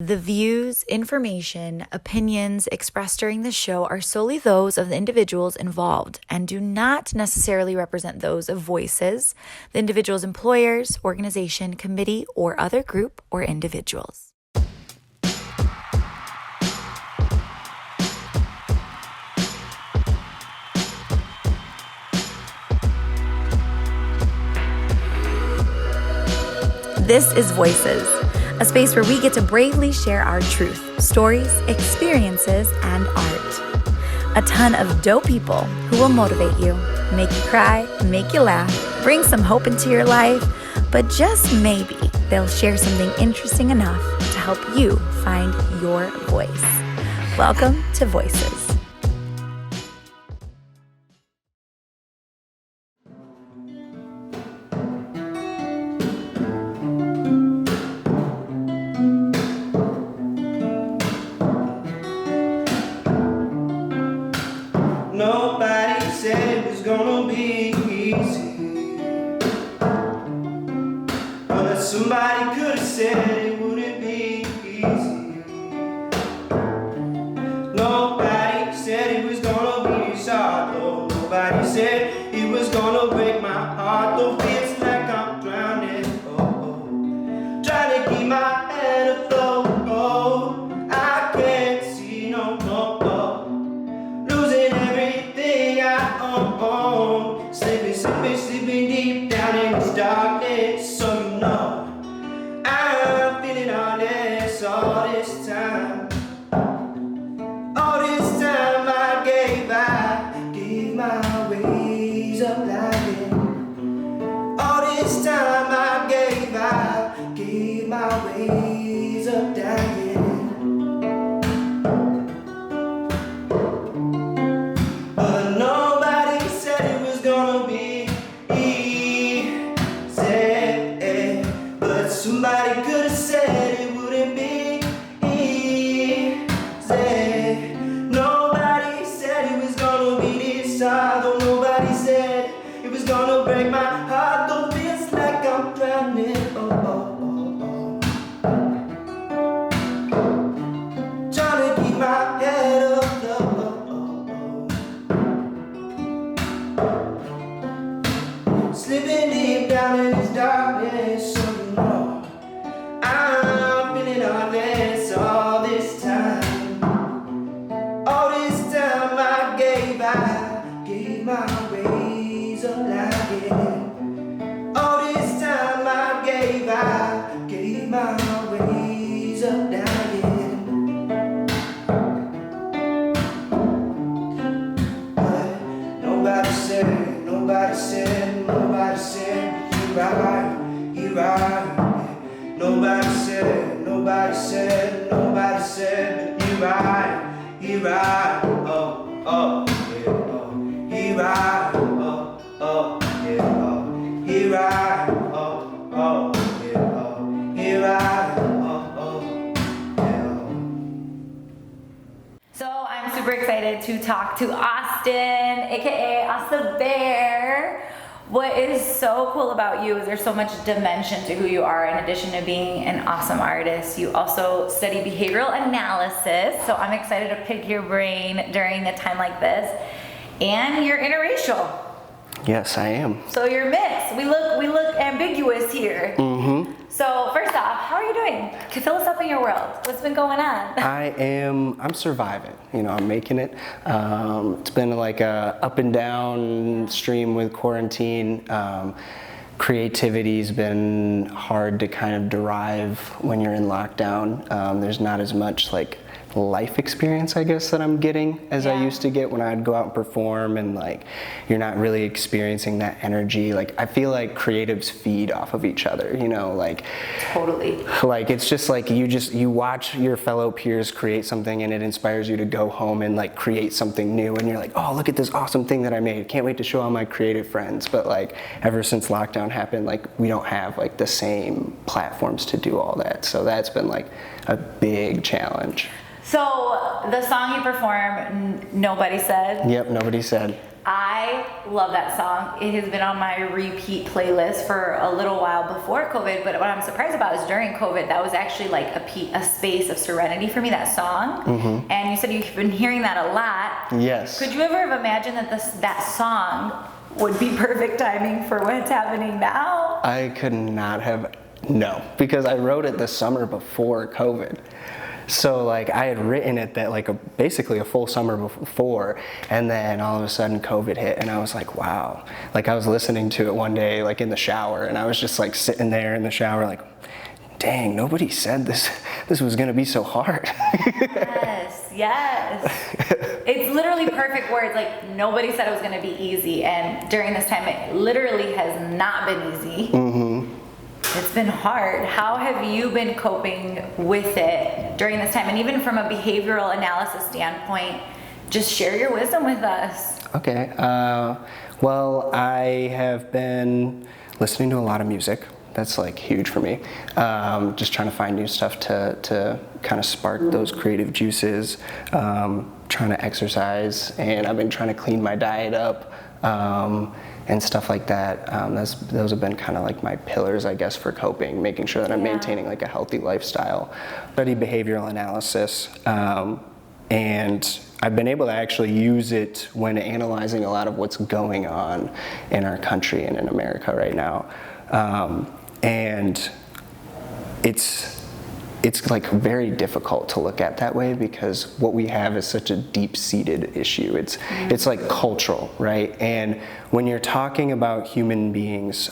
The views, information, opinions expressed during the show are solely those of the individuals involved and do not necessarily represent those of Voices, the individual's employers, organization, committee, or other group or individuals. This is Voices, a space where we get to bravely share our truth, stories, experiences, and art. A ton of dope people who will motivate you, make you cry, make you laugh, bring some hope into your life, but just maybe they'll share something interesting enough to help you find your voice. Welcome to Voices. Nobody said it was gonna be easy, but somebody could have said it wouldn't be easy. Nobody said it was gonna be Rosado. Nobody said it was gonna break my heart. Though feels like I'm drowning, trying to keep my head afloat. I can't see no more. Losing everything I own. Sleeping deep down in this darkness. So you know I'm feeling honest all this time. All this time I gave my ways up lying. All this time I gave my ways up dying. But nobody said it was gonna be easy. But somebody could have said it wouldn't be easy. Nobody said it was gonna be this hard. Though nobody said it was gonna break my heart. Though feels like I'm drowning. Trying to keep my head up. Slipping deep down in this darkness, so you know I'm feeling honest all this time. All this time I gave my ways up lying. All this time I gave my ways up dying. But nobody said, nobody said you're right. Nobody said that you're right. You're right. Oh, yeah, oh. You're right. Oh, yeah, oh. You're right. Oh, yeah, oh. You're right. Yeah, So I'm super excited to talk to Austin, aka Austhebear. What is so cool about you is there's so much dimension to who you are. In addition to being an awesome artist, you also study behavioral analysis. So I'm excited to pick your brain during a time like this. And you're interracial. yes, I am. So you're mixed. We look ambiguous here. Mm-hmm. So first off, how are you doing? Fill us up in your world. What's been going on? I'm surviving. I'm making it. It's been like a up and down stream with quarantine. Creativity's been hard to kind of derive when you're in lockdown. There's not as much like life experience, I guess, that I'm getting as I used to get when I'd go out and perform, and like you're not really experiencing that energy. Like I feel like creatives feed off of each other, like Totally. like it's just like you watch your fellow peers create something and it inspires you to go home and like create something new, and you're like, oh, look at this awesome thing that I made, can't wait to show all my creative friends. But like ever since lockdown happened, like we don't have like the same platforms to do all that, so that's been like a big challenge. So the song you perform, Nobody Said. Yep, Nobody Said. I love that song. It has been on my repeat playlist for a little while before COVID, but what I'm surprised about is during COVID, that was actually like a space of serenity for me, that song. Mm-hmm. And you said you've been hearing that a lot. Yes. Could you ever have imagined that that song would be perfect timing for what's happening now? I could not have, no, because I wrote it the summer before COVID. So like I had written it that like basically a full summer before, and then all of a sudden COVID hit, and I was like, wow. Like I was listening to it one day like in the shower, and I was just like sitting there in the shower like, dang, nobody said this was gonna be so hard. Yes. It's literally perfect words. Like nobody said it was gonna be easy, and during this time it literally has not been easy. Mm-hmm. It's been hard. How have you been coping with it during this time? And even from a behavioral analysis standpoint, just share your wisdom with us. Okay. Well, I have been listening to a lot of music. That's like huge for me. Just trying to find new stuff to kind of spark those creative juices. Trying to exercise, and I've been trying to clean my diet up. And stuff like that. Those have been kind of like my pillars, I guess, for coping, making sure that I'm maintaining like a healthy lifestyle. Study behavioral analysis, and I've been able to actually use it when analyzing a lot of what's going on in our country and in America right now. And it's like very difficult to look at that way, because what we have is such a deep-seated issue. It's like cultural, right? And when you're talking about human beings,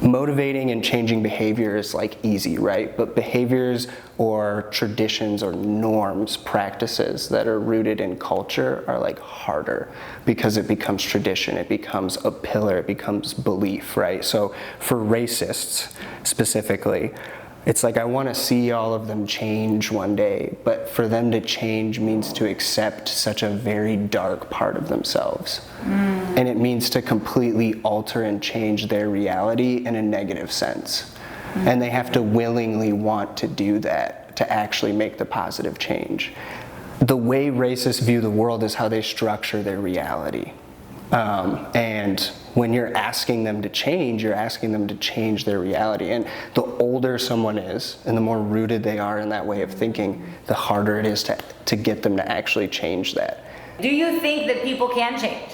motivating and changing behavior is like easy, right? But behaviors or traditions or norms, practices that are rooted in culture are like harder, because it becomes tradition, it becomes a pillar, it becomes belief, right? So for racists specifically, it's like I want to see all of them change one day, but for them to change means to accept such a very dark part of themselves. And it means to completely alter and change their reality in a negative sense. And they have to willingly want to do that to actually make the positive change. The way racists view the world is how they structure their reality. And when you're asking them to change, you're asking them to change their reality. And the older someone is, and the more rooted they are in that way of thinking, the harder it is to get them to actually change that. Do you think that people can change?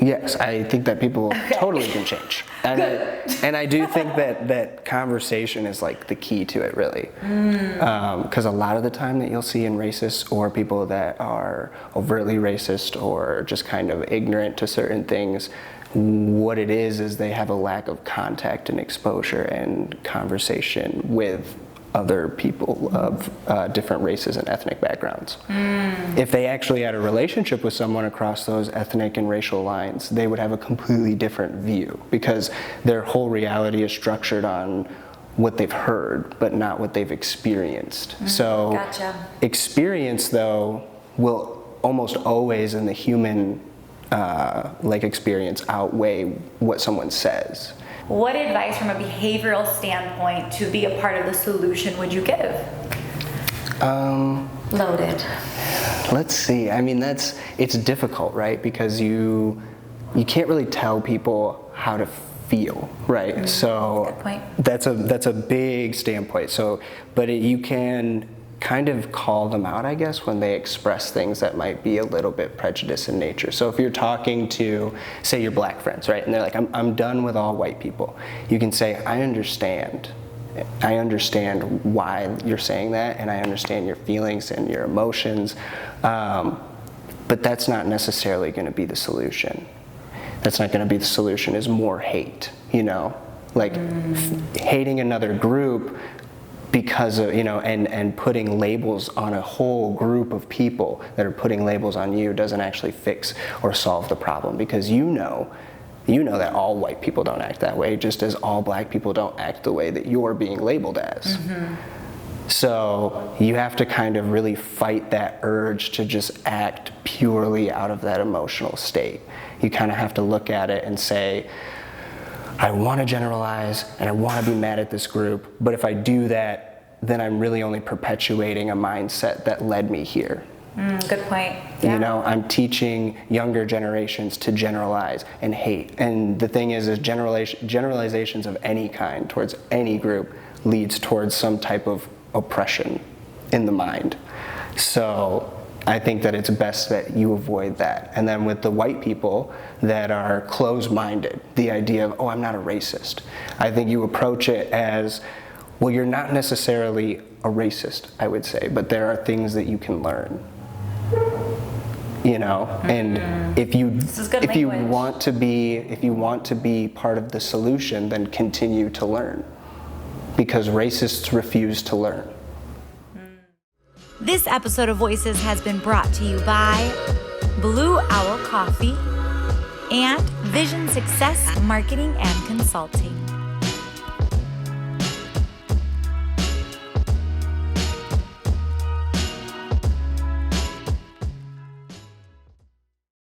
Yes, I think that people totally can change. And I do think that conversation is like the key to it, really. Because a lot of the time that you'll see in racists or people that are overtly racist or just kind of ignorant to certain things, what it is they have a lack of contact and exposure and conversation with other people of different races and ethnic backgrounds. If they actually had a relationship with someone across those ethnic and racial lines, they would have a completely different view, because their whole reality is structured on what they've heard, but not what they've experienced. So experience, though, will almost always in the human experience outweigh what someone says. What advice from a behavioral standpoint to be a part of the solution would you give? Loaded. Let's see. I mean, it's difficult, right? Because you can't really tell people how to feel, right? So good point. That's a big standpoint. So, but you can kind of call them out, I guess, when they express things that might be a little bit prejudiced in nature. So if you're talking to, say, your black friends, right, and they're like, I'm done with all white people, you can say, I understand why you're saying that, and I understand your feelings and your emotions, but that's not necessarily going to be the solution. That's not going to be the solution, is more hate, like hating another group because of, and putting labels on a whole group of people that are putting labels on you doesn't actually fix or solve the problem, because you know that all white people don't act that way, just as all black people don't act the way that you're being labeled as. So you have to kind of really fight that urge to just act purely out of that emotional state. You kind of have to look at it and say, I want to generalize and I want to be mad at this group, but if I do that, then I'm really only perpetuating a mindset that led me here. Good point. Yeah. You know, I'm teaching younger generations to generalize and hate. And the thing is generalizations of any kind towards any group leads towards some type of oppression in the mind. So I think that it's best that you avoid that. And then with the white people that are closed-minded, the idea of, oh, I'm not a racist, I think you approach it as, well, you're not necessarily a racist, I would say, but there are things that you can learn. You know, and if you want to be part of the solution, then continue to learn, because racists refuse to learn. This episode of Voices has been brought to you by Blue Owl Coffee and Vision Success Marketing and Consulting.